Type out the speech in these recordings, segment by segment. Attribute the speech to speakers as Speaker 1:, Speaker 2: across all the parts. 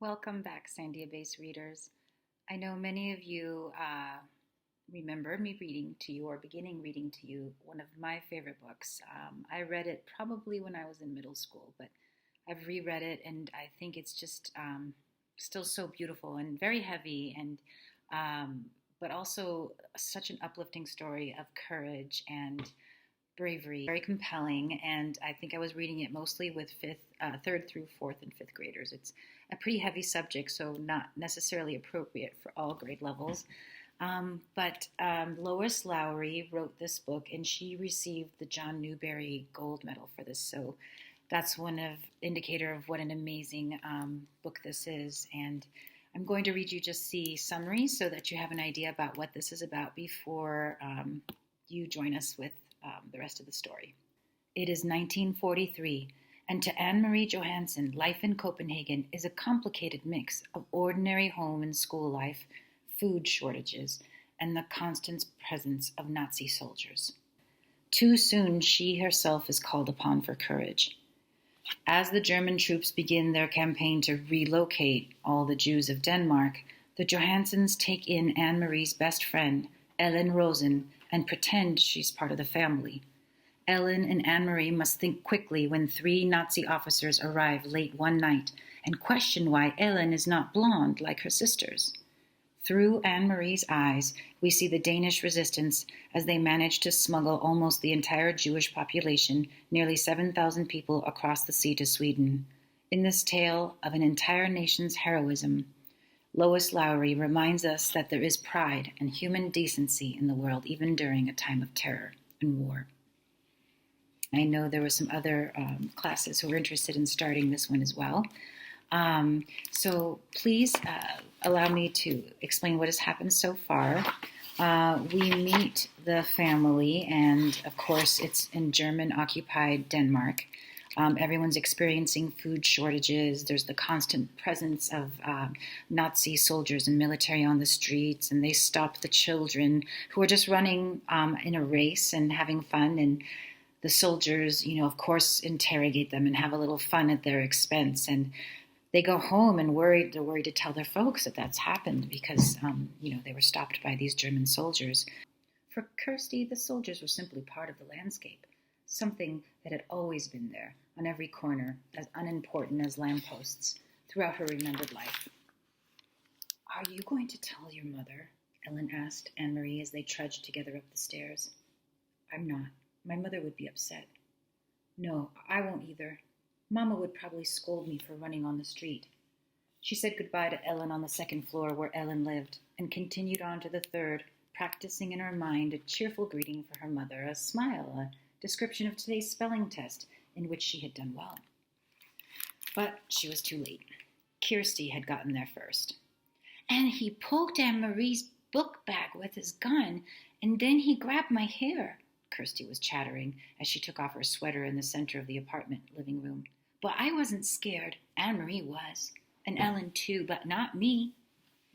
Speaker 1: Welcome back, Sandia Base readers. I know many of you remember me reading to you or beginning reading to you one of my favorite books. I read it probably when I was in middle school, but I've reread it and I think it's just still so beautiful and very heavy but also such an uplifting story of courage and bravery, very compelling, and I think I was reading it mostly with third through fourth and fifth graders. It's a pretty heavy subject, so not necessarily appropriate for all grade levels. But Lois Lowry wrote this book, and she received the John Newbery Gold Medal for this. So that's one indicator of what an amazing book this is. And I'm going to read you just the summary so that you have an idea about what this is about before you join us with the rest of the story. It is 1943, and to Annemarie Johansen, life in Copenhagen is a complicated mix of ordinary home and school life, food shortages, and the constant presence of Nazi soldiers. Too soon she herself is called upon for courage. As the German troops begin their campaign to relocate all the Jews of Denmark, the Johansens take in Anne-Marie's best friend, Ellen Rosen, and pretend she's part of the family. Ellen and Anne-Marie must think quickly when 3 Nazi officers arrive late one night and question why Ellen is not blonde like her sisters. Through Anne-Marie's eyes, we see the Danish resistance as they manage to smuggle almost the entire Jewish population, nearly 7,000 people, across the sea to Sweden. In this tale of an entire nation's heroism, Lois Lowry reminds us that there is pride and human decency in the world, even during a time of terror and war. I know there were some other classes who were interested in starting this one as well. So please allow me to explain what has happened so far. We meet the family, and of course it's in German-occupied Denmark. Everyone's experiencing food shortages. There's the constant presence of Nazi soldiers and military on the streets, and they stop the children who are just running in a race and having fun. And the soldiers, of course, interrogate them and have a little fun at their expense. And they go home and they're worried to tell their folks that that's happened because, they were stopped by these German soldiers. For Kirsty, the soldiers were simply part of the landscape, something that had always been there, on every corner, as unimportant as lampposts, throughout her remembered life. "Are you going to tell your mother?" Ellen asked Anne-Marie as they trudged together up the stairs. "I'm not. My mother would be upset." "No, I won't either. Mama would probably scold me for running on the street." She said goodbye to Ellen on the second floor where Ellen lived, and continued on to the third, practicing in her mind a cheerful greeting for her mother, a smile, a description of today's spelling test, in which she had done well. But she was too late. Kirsty had gotten there first. "And he poked Anne-Marie's book bag with his gun, and then he grabbed my hair," Kirsty was chattering as she took off her sweater in the center of the apartment living room. "But I wasn't scared. Anne-Marie was. And Ellen too, but not me."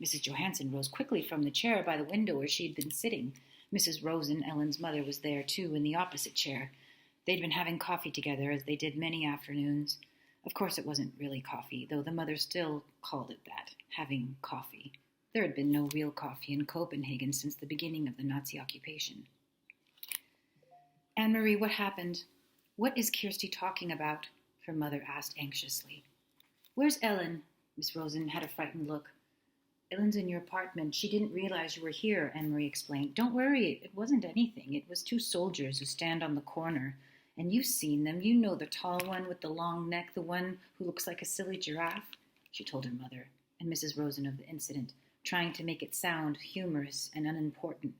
Speaker 1: Mrs. Johansen rose quickly from the chair by the window where she had been sitting. Mrs. Rosen, Ellen's mother, was there too, in the opposite chair. They'd been having coffee together, as they did many afternoons. Of course it wasn't really coffee, though the mother still called it that, having coffee. There had been no real coffee in Copenhagen since the beginning of the Nazi occupation. "Anne-Marie, what happened? What is Kirsty talking about?" her mother asked anxiously. "Where's Ellen?" Miss Rosen had a frightened look. "Ellen's in your apartment. She didn't realize you were here," Anne-Marie explained. "Don't worry, it wasn't anything. It was 2 soldiers who stand on the corner. And you've seen them. You know the tall one with the long neck, the one who looks like a silly giraffe," she told her mother and Mrs. Rosen of the incident, trying to make it sound humorous and unimportant.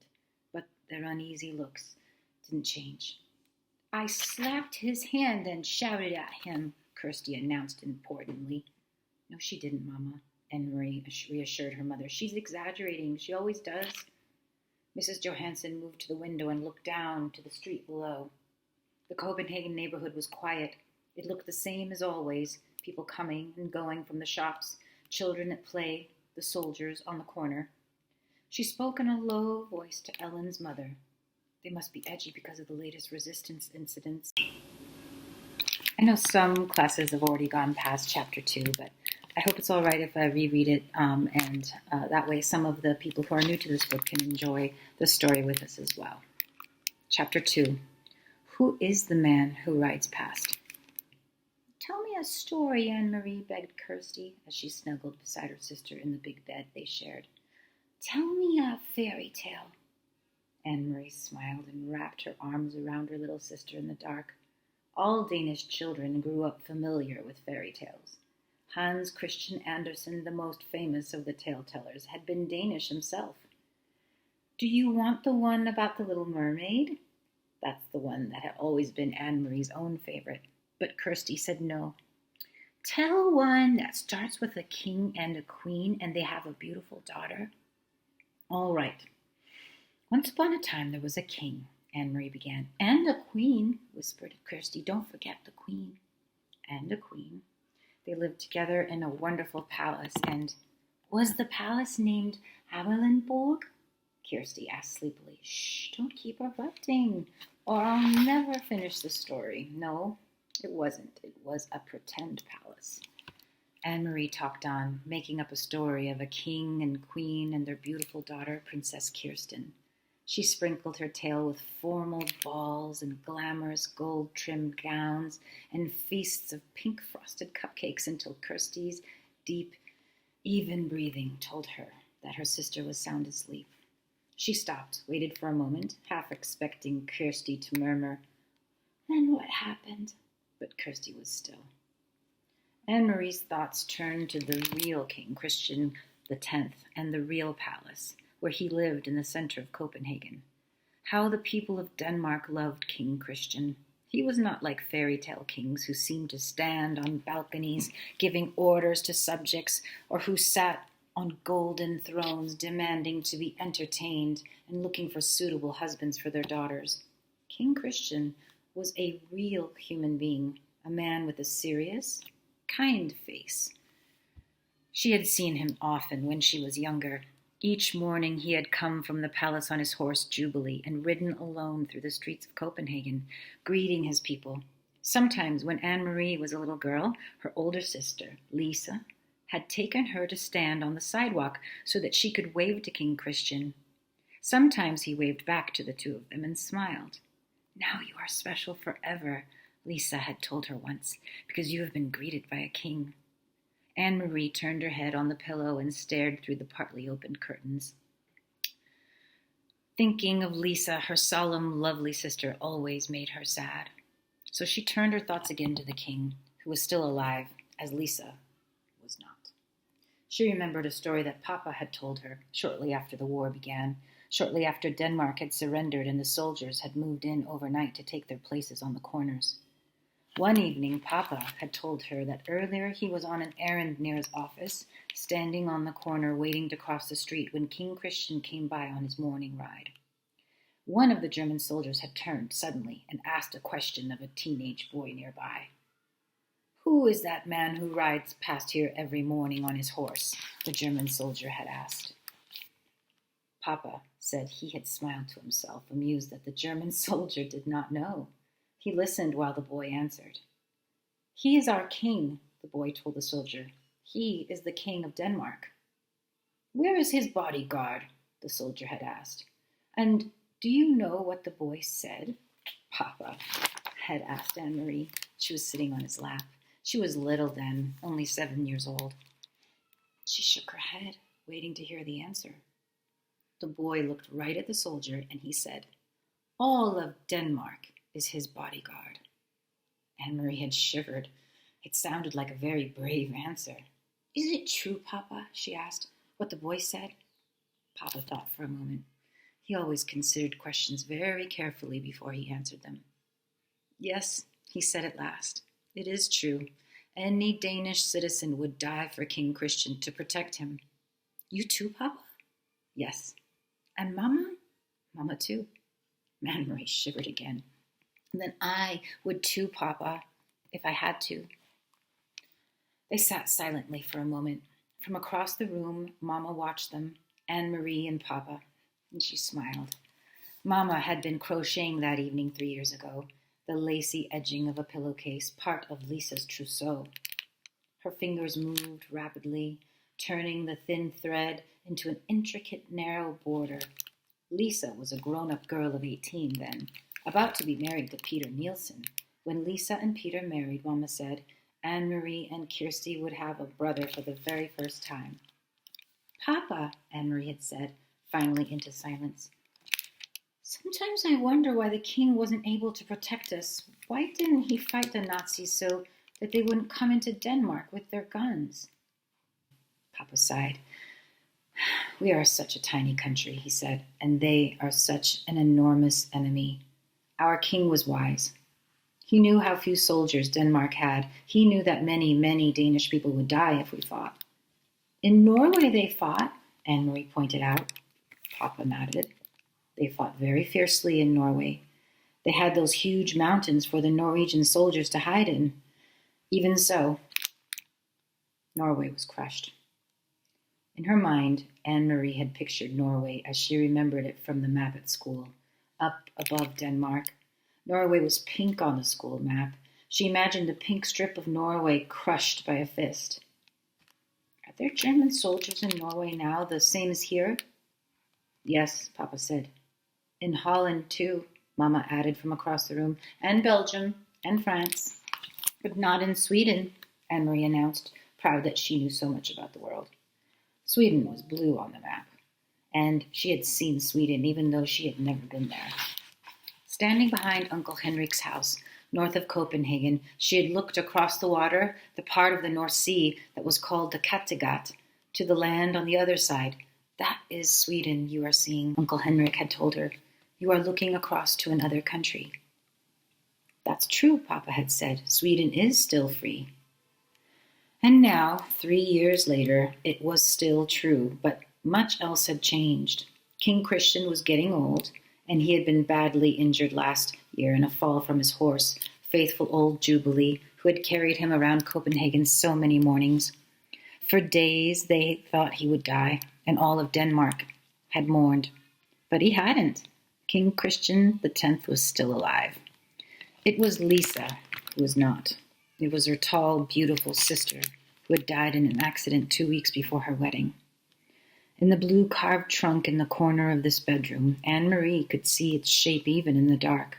Speaker 1: But their uneasy looks didn't change. "I slapped his hand and shouted at him," Kirsty announced importantly. "No, she didn't, Mama," Anne-Marie reassured her mother. "She's exaggerating. She always does." Mrs. Johansen moved to the window and looked down to the street below. The Copenhagen neighborhood was quiet. It looked the same as always, people coming and going from the shops, children at play, the soldiers on the corner. She spoke in a low voice to Ellen's mother. They must be edgy because of the latest resistance incidents. I know some classes have already gone past chapter 2, but I hope it's all right if I reread it, and that way some of the people who are new to this book can enjoy the story with us as well. Chapter 2. Who is the man who rides past? Tell me a story, Annemarie begged Kirsty as she snuggled beside her sister in the big bed they shared. Tell me a fairy tale. Annemarie smiled and wrapped her arms around her little sister in the dark. All Danish children grew up familiar with fairy tales. Hans Christian Andersen, the most famous of the tale-tellers, had been Danish himself. Do you want the one about the little mermaid? That's the one that had always been Annemarie's own favorite, but Kirsty said no. Tell one that starts with a king and a queen and they have a beautiful daughter. All right. Once upon a time there was a king, Annemarie began. And a queen, whispered Kirsty. Don't forget the queen. And a queen. They lived together in a wonderful palace, and was the palace named Amelenborg? Kirsty asked sleepily. Shh, don't keep interrupting, or I'll never finish the story. No, it wasn't. It was a pretend palace. Annemarie talked on, making up a story of a king and queen and their beautiful daughter, Princess Kirsten. She sprinkled her tale with formal balls and glamorous gold-trimmed gowns and feasts of pink-frosted cupcakes until Kirsty's deep, even breathing told her that her sister was sound asleep. She stopped, waited for a moment, half expecting Kirsty to murmur, Then what happened? But Kirsty was still. Annemarie's thoughts turned to the real King Christian X and the real palace, where he lived in the center of Copenhagen. How the people of Denmark loved King Christian. He was not like fairy tale kings who seemed to stand on balconies giving orders to subjects, or who sat on golden thrones demanding to be entertained and looking for suitable husbands for their daughters. King Christian was a real human being, a man with a serious, kind face. She had seen him often when she was younger. Each morning he had come from the palace on his horse Jubilee and ridden alone through the streets of Copenhagen, greeting his people. Sometimes when Annemarie was a little girl, her older sister, Lisa, had taken her to stand on the sidewalk so that she could wave to King Christian. Sometimes he waved back to the two of them and smiled. Now you are special forever, Lisa had told her once, because you have been greeted by a king. Annemarie turned her head on the pillow and stared through the partly opened curtains. Thinking of Lisa, her solemn, lovely sister, always made her sad. So she turned her thoughts again to the king, who was still alive, as Lisa was not. She remembered a story that Papa had told her shortly after the war began, shortly after Denmark had surrendered and the soldiers had moved in overnight to take their places on the corners. One evening, Papa had told her that earlier he was on an errand near his office, standing on the corner waiting to cross the street when King Christian came by on his morning ride. One of the German soldiers had turned suddenly and asked a question of a teenage boy nearby. Who is that man who rides past here every morning on his horse? The German soldier had asked. Papa said he had smiled to himself, amused that the German soldier did not know. He listened while the boy answered. He is our king, the boy told the soldier. He is the king of Denmark. Where is his bodyguard? The soldier had asked. And do you know what the boy said? Papa had asked Annemarie. She was sitting on his lap. She was little then, only 7 years old. She shook her head, waiting to hear the answer. The boy looked right at the soldier and he said, All of Denmark is his bodyguard. Annemarie had shivered. It sounded like a very brave answer. Is it true, Papa? She asked. What the boy said? Papa thought for a moment. He always considered questions very carefully before he answered them. Yes, he said at last. It is true. Any Danish citizen would die for King Christian to protect him. You too, Papa? Yes. And Mama? Mama too. Annemarie shivered again. And then I would too, Papa, if I had to. They sat silently for a moment. From across the room, Mama watched them, Annemarie and Papa, and she smiled. Mama had been crocheting that evening 3 years ago, the lacy edging of a pillowcase, part of Lisa's trousseau. Her fingers moved rapidly, turning the thin thread into an intricate, narrow border. Lisa was a grown-up girl of 18 then, about to be married to Peter Nielsen. When Lisa and Peter married, Mama said, Annemarie and Kirsty would have a brother for the very first time. Papa, Annemarie had said, finally into silence. Sometimes I wonder why the king wasn't able to protect us. Why didn't he fight the Nazis so that they wouldn't come into Denmark with their guns? Papa sighed. We are such a tiny country, he said, and they are such an enormous enemy. Our king was wise. He knew how few soldiers Denmark had. He knew that many, many Danish people would die if we fought. In Norway they fought, Annemarie pointed out. Papa nodded. They fought very fiercely in Norway. They had those huge mountains for the Norwegian soldiers to hide in. Even so, Norway was crushed. In her mind, Annemarie had pictured Norway as she remembered it from the map at school, up above Denmark. Norway was pink on the school map. She imagined a pink strip of Norway crushed by a fist. Are there German soldiers in Norway now, the same as here? Yes, Papa said. In Holland, too, Mama added from across the room, and Belgium, and France. But not in Sweden, Annemarie announced, proud that she knew so much about the world. Sweden was blue on the map, and she had seen Sweden even though she had never been there. Standing behind Uncle Henrik's house, north of Copenhagen, she had looked across the water, the part of the North Sea that was called the Kattegat, to the land on the other side. That is Sweden you are seeing, Uncle Henrik had told her. You are looking across to another country. That's true, Papa had said. Sweden is still free. And now, 3 years later, it was still true, but much else had changed. King Christian was getting old, and he had been badly injured last year in a fall from his horse, faithful old Jubilee, who had carried him around Copenhagen so many mornings. For days they thought he would die, and all of Denmark had mourned. But he hadn't. King Christian X was still alive. It was Lisa who was not. It was her tall, beautiful sister who had died in an accident 2 weeks before her wedding. In the blue carved trunk in the corner of this bedroom, Annemarie could see its shape even in the dark.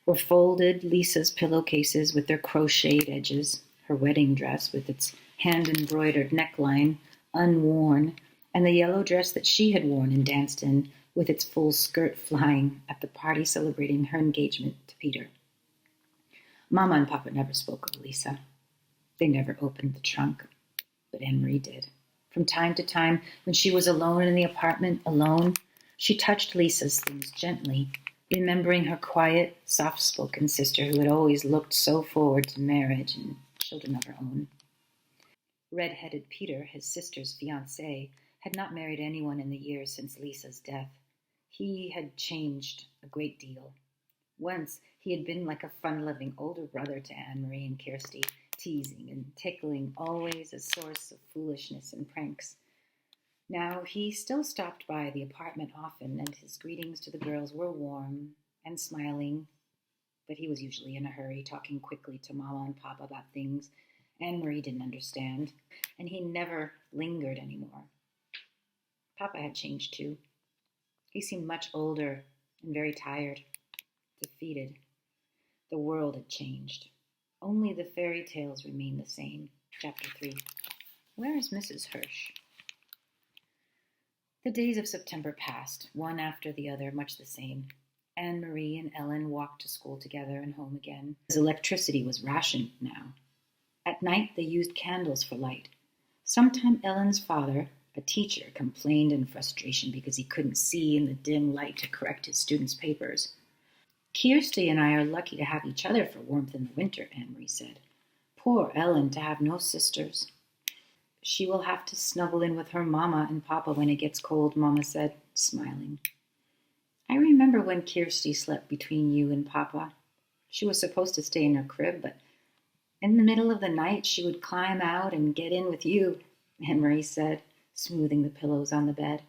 Speaker 1: Were folded Lisa's pillowcases with their crocheted edges, her wedding dress with its hand-embroidered neckline, unworn, and the yellow dress that she had worn and danced in, with its full skirt flying at the party celebrating her engagement to Peter. Mama and Papa never spoke of Lisa. They never opened the trunk, but Annemarie did. From time to time, when she was alone in the apartment, alone, she touched Lisa's things gently, remembering her quiet, soft-spoken sister who had always looked so forward to marriage and children of her own. Red-headed Peter, his sister's fiancé, had not married anyone in the years since Lisa's death. He had changed a great deal. Once he had been like a fun-loving older brother to Annemarie and Kirsty, teasing and tickling, always a source of foolishness and pranks. Now he still stopped by the apartment often, and his greetings to the girls were warm and smiling, but he was usually in a hurry, talking quickly to Mama and Papa about things Annemarie didn't understand, and he never lingered anymore. Papa had changed too. He seemed much older and very tired, defeated. The world had changed. Only the fairy tales remained the same. Chapter 3. Where is Mrs. Hirsch? The days of September passed, one after the other, much the same. Annemarie and Ellen walked to school together and home again, as electricity was rationed now. At night they used candles for light. Sometime Ellen's father, a teacher, complained in frustration because he couldn't see in the dim light to correct his students' papers. Kirsty and I are lucky to have each other for warmth in the winter, Annemarie said. Poor Ellen to have no sisters. She will have to snuggle in with her Mama and Papa when it gets cold, Mama said, smiling. I remember when Kirsty slept between you and Papa. She was supposed to stay in her crib, but in the middle of the night she would climb out and get in with you, Annemarie said, smoothing the pillows on the bed.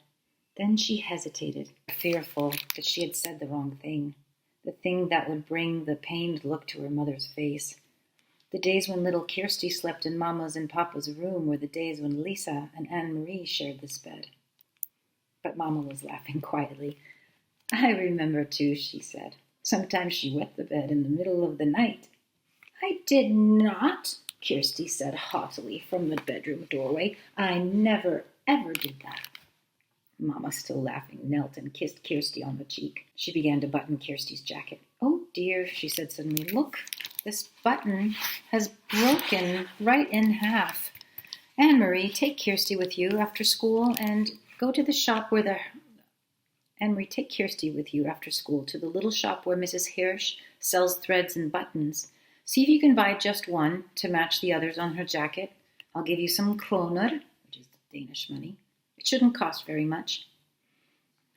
Speaker 1: Then she hesitated, fearful that she had said the wrong thing, the thing that would bring the pained look to her mother's face. The days when little Kirsty slept in Mama's and Papa's room were the days when Lisa and Annemarie shared this bed. But Mama was laughing quietly. I remember too, she said. Sometimes she wet the bed in the middle of the night. I did not, Kirsty said haughtily from the bedroom doorway. I never, ever did that. Mama, still laughing, knelt and kissed Kirsty on the cheek. She began to button Kirsty's jacket. Oh dear, she said suddenly. Look, this button has broken right in half. Annemarie, take Kirsty with you after school and go to the shop where Annemarie, take Kirsty with you after school to the little shop where Mrs. Hirsch sells threads and buttons. See if you can buy just one to match the others on her jacket. I'll give you some kroner, which is Danish money. It shouldn't cost very much.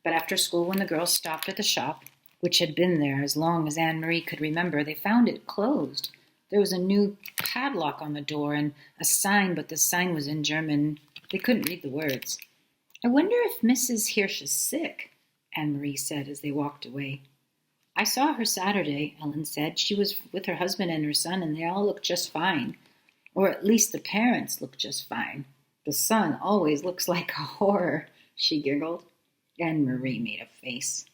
Speaker 1: But after school, when the girls stopped at the shop, which had been there as long as Annemarie could remember, they found it closed. There was a new padlock on the door and a sign, but the sign was in German. They couldn't read the words. I wonder if Mrs. Hirsch is sick, Annemarie said as they walked away. I saw her Saturday, Ellen said. She was with her husband and her son, and they all looked just fine. Or at least the parents looked just fine. The son always looks like a horror, she giggled. Annemarie made a face.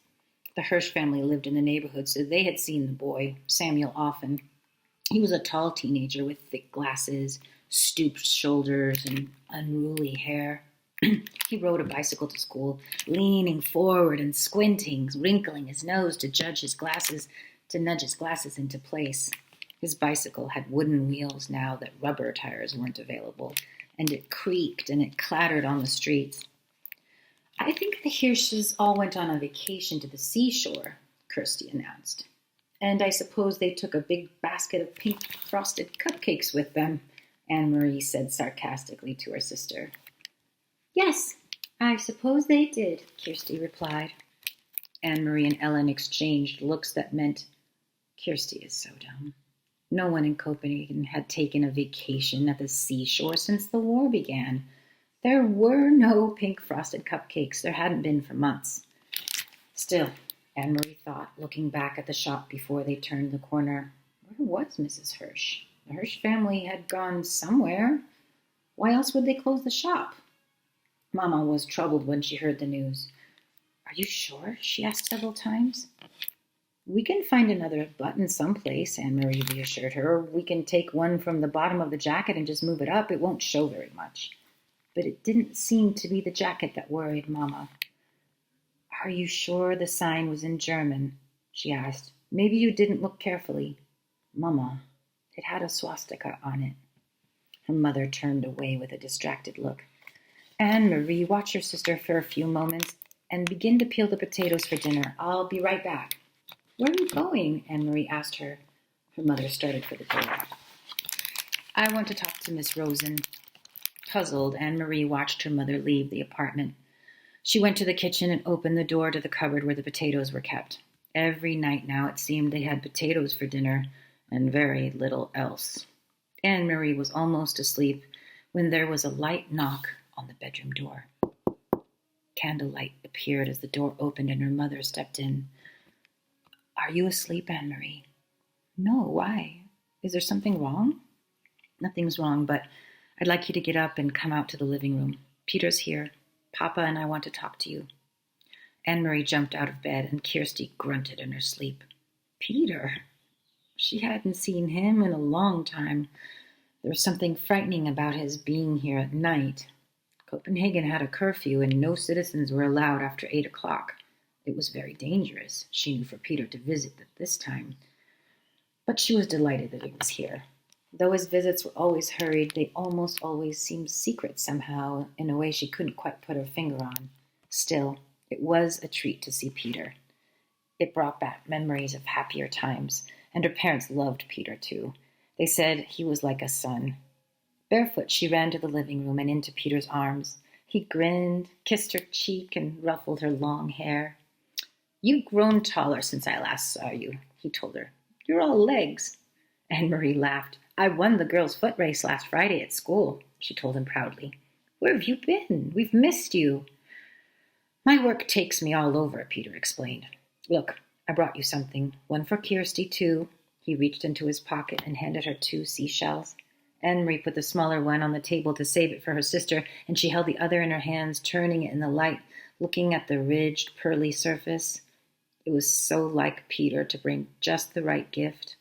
Speaker 1: The Hirsch family lived in the neighborhood, so they had seen the boy, Samuel, often. He was a tall teenager with thick glasses, stooped shoulders, and unruly hair. He rode a bicycle to school, leaning forward and squinting, wrinkling his nose to nudge his glasses into place. His bicycle had wooden wheels now that rubber tires weren't available, and it creaked and it clattered on the streets. I think the Hirsches all went on a vacation to the seashore, Kirsty announced. And I suppose they took a big basket of pink frosted cupcakes with them, Annemarie said sarcastically to her sister. Yes, I suppose they did, Kirsty replied. Annemarie and Ellen exchanged looks that meant, Kirsty is so dumb. No one in Copenhagen had taken a vacation at the seashore since the war began. There were no pink frosted cupcakes. There hadn't been for months. Still, Annemarie thought, looking back at the shop before they turned the corner, where was Mrs. Hirsch? The Hirsch family had gone somewhere. Why else would they close the shop? Mama was troubled when she heard the news. Are you sure? She asked several times. We can find another button someplace, Annemarie reassured her. Or we can take one from the bottom of the jacket and just move it up. It won't show very much. But it didn't seem to be the jacket that worried Mama. Are you sure the sign was in German? She asked. Maybe you didn't look carefully. Mama, it had a swastika on it. Her mother turned away with a distracted look. Annemarie, watch your sister for a few moments and begin to peel the potatoes for dinner. I'll be right back. Where are you going? Annemarie asked her. Her mother started for the door. I want to talk to Miss Rosen. Puzzled, Annemarie watched her mother leave the apartment. She went to the kitchen and opened the door to the cupboard where the potatoes were kept. Every night now it seemed they had potatoes for dinner and very little else. Annemarie was almost asleep when there was a light knock on the bedroom door. Candlelight appeared as the door opened and her mother stepped in. Are you asleep, Annemarie? No, why? Is there something wrong? Nothing's wrong, but I'd like you to get up and come out to the living room. Peter's here. Papa and I want to talk to you. Annemarie jumped out of bed and Kirsty grunted in her sleep. Peter? She hadn't seen him in a long time. There was something frightening about his being here at night. Copenhagen had a curfew and no citizens were allowed after 8 o'clock. It was very dangerous, she knew, for Peter to visit at this time. But she was delighted that he was here. Though his visits were always hurried, they almost always seemed secret somehow, in a way she couldn't quite put her finger on. Still, it was a treat to see Peter. It brought back memories of happier times, and her parents loved Peter too. They said he was like a son. Barefoot, she ran to the living room and into Peter's arms. He grinned, kissed her cheek, and ruffled her long hair. You've grown taller since I last saw you, he told her. You're all legs. Annemarie laughed. I won the girls' foot race last Friday at school, she told him proudly. Where have you been? We've missed you. My work takes me all over, Peter explained. Look, I brought you something. One for Kirsty, too. He reached into his pocket and handed her 2 seashells. Annemarie put the smaller one on the table to save it for her sister, and she held the other in her hands, turning it in the light, looking at the ridged, pearly surface. It was so like Peter to bring just the right gift.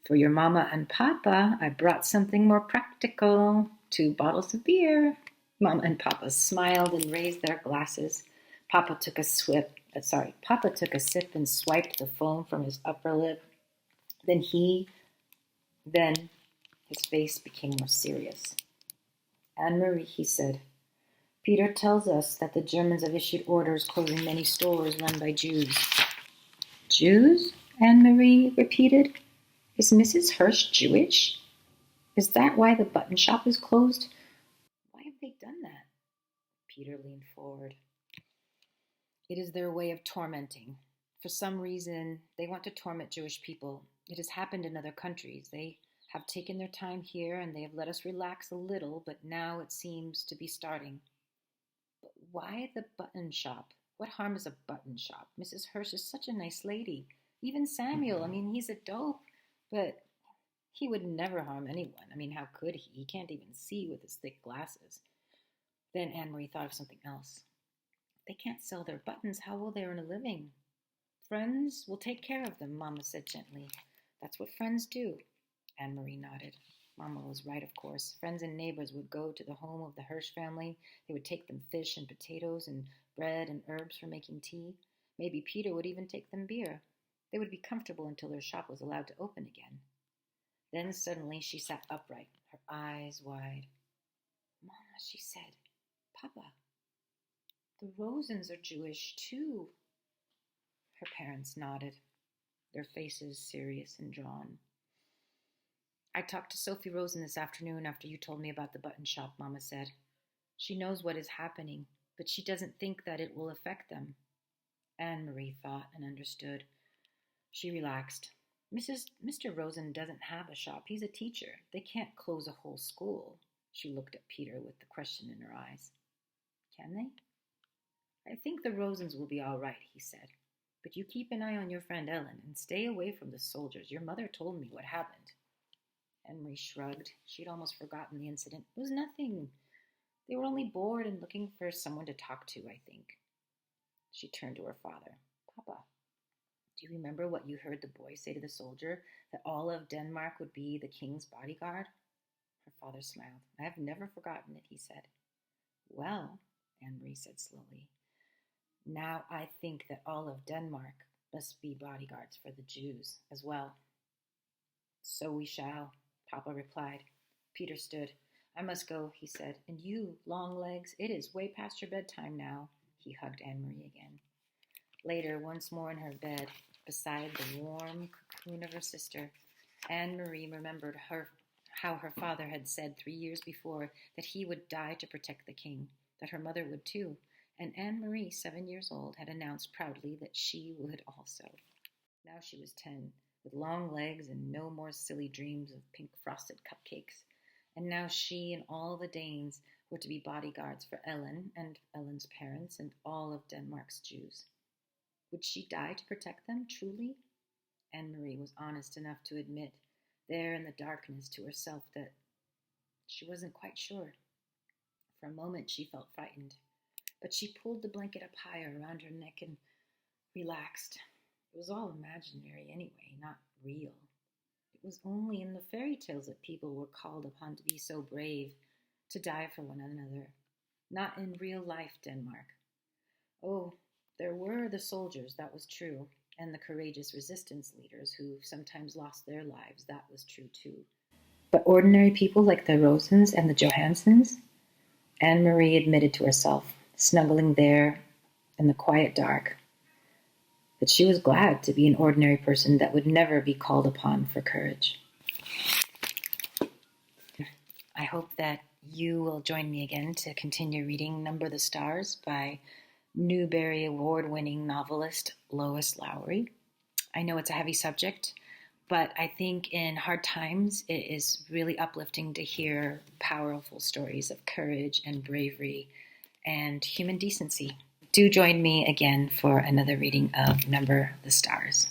Speaker 1: For your mama and papa, I brought something more practical. 2 bottles of beer. Mama and papa smiled and raised their glasses. Papa took a sip and swiped the foam from his upper lip. Then his face became more serious. Annemarie, he said, Peter tells us that the Germans have issued orders closing many stores run by Jews. Jews? Annemarie repeated. Is Mrs. Hirsch Jewish? Is that why the button shop is closed? Why have they done that? Peter leaned forward. It is their way of tormenting. For some reason, they want to torment Jewish people. It has happened in other countries. They have taken their time here and they have let us relax a little, but now it seems to be starting. But why the button shop? What harm is a button shop? Mrs. Hirsch is such a nice lady. Even Samuel, he's a dope, but he would never harm anyone. How could he? He can't even see with his thick glasses. Then Annemarie thought of something else. They can't sell their buttons. How will they earn a living? Friends will take care of them, Mama said gently. That's what friends do. Annemarie nodded. Mama was right, of course. Friends and neighbors would go to the home of the Hirsch family. They would take them fish and potatoes and bread and herbs for making tea. Maybe Peter would even take them beer. They would be comfortable until their shop was allowed to open again. Then suddenly she sat upright, her eyes wide. Mama, she said, Papa, the Rosens are Jewish too. Her parents nodded, their faces serious and drawn. I talked to Sophie Rosen this afternoon after you told me about the button shop, Mama said. She knows what is happening, but she doesn't think that it will affect them. Annemarie thought and understood. She relaxed. Mr. Rosen doesn't have a shop. He's a teacher. They can't close a whole school. She looked at Peter with the question in her eyes. Can they? I think the Rosens will be all right, he said. But you keep an eye on your friend Ellen and stay away from the soldiers. Your mother told me what happened. Annemarie shrugged. She'd almost forgotten the incident. It was nothing. They were only bored and looking for someone to talk to, I think. She turned to her father. Papa, do you remember what you heard the boy say to the soldier, that all of Denmark would be the king's bodyguard? Her father smiled. I have never forgotten it, he said. Well, Annemarie said slowly, now I think that all of Denmark must be bodyguards for the Jews as well. So we shall, Papa replied. Peter stood. I must go, he said. And you, Longlegs, it is way past your bedtime now. He hugged Annemarie again. Later, once more in her bed, beside the warm cocoon of her sister, Annemarie remembered how her father had said 3 years before that he would die to protect the king, that her mother would too, and Annemarie, 7 years old, had announced proudly that she would also. Now she was 10, with long legs and no more silly dreams of pink frosted cupcakes. And now she and all the Danes were to be bodyguards for Ellen and Ellen's parents and all of Denmark's Jews. Would she die to protect them, truly? Annemarie was honest enough to admit, there in the darkness to herself, that she wasn't quite sure. For a moment she felt frightened, but she pulled the blanket up higher around her neck and relaxed. It was all imaginary anyway, not real. It was only in the fairy tales that people were called upon to be so brave, to die for one another. Not in real life Denmark. Oh, there were the soldiers, that was true, and the courageous resistance leaders who sometimes lost their lives, that was true too. But ordinary people like the Rosens and the Johansens? Annemarie admitted to herself, snuggling there in the quiet dark, that she was glad to be an ordinary person that would never be called upon for courage. I hope that you will join me again to continue reading Number the Stars by Newbery Award-Winning novelist Lois Lowry. I know it's a heavy subject, but I think in hard times it is really uplifting to hear powerful stories of courage and bravery and human decency. Do join me again for another reading of Number the Stars.